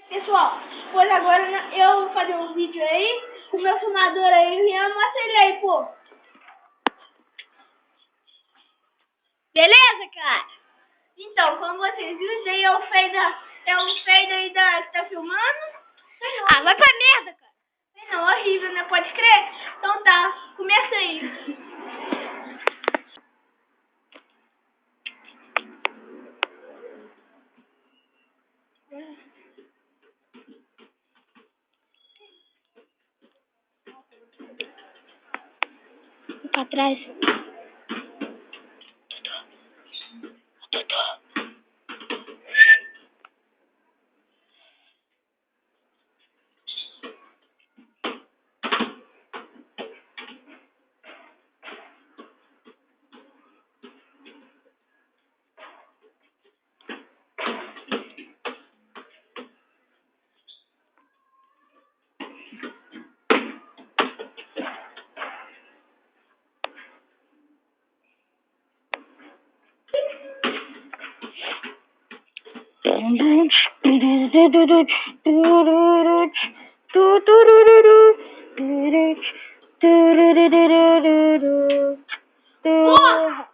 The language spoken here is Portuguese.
Pessoal, pois agora eu vou fazer um vídeo aí com o meu filmador aí, Rian, mostra ele aí, pô. Beleza, cara? Então, como vocês viram, isso aí é o fade aí que tá filmando. Ah, vai pra merda, cara. Não, horrível, né? Pode crer? Então tá, começa aí. Pra trás. Porra!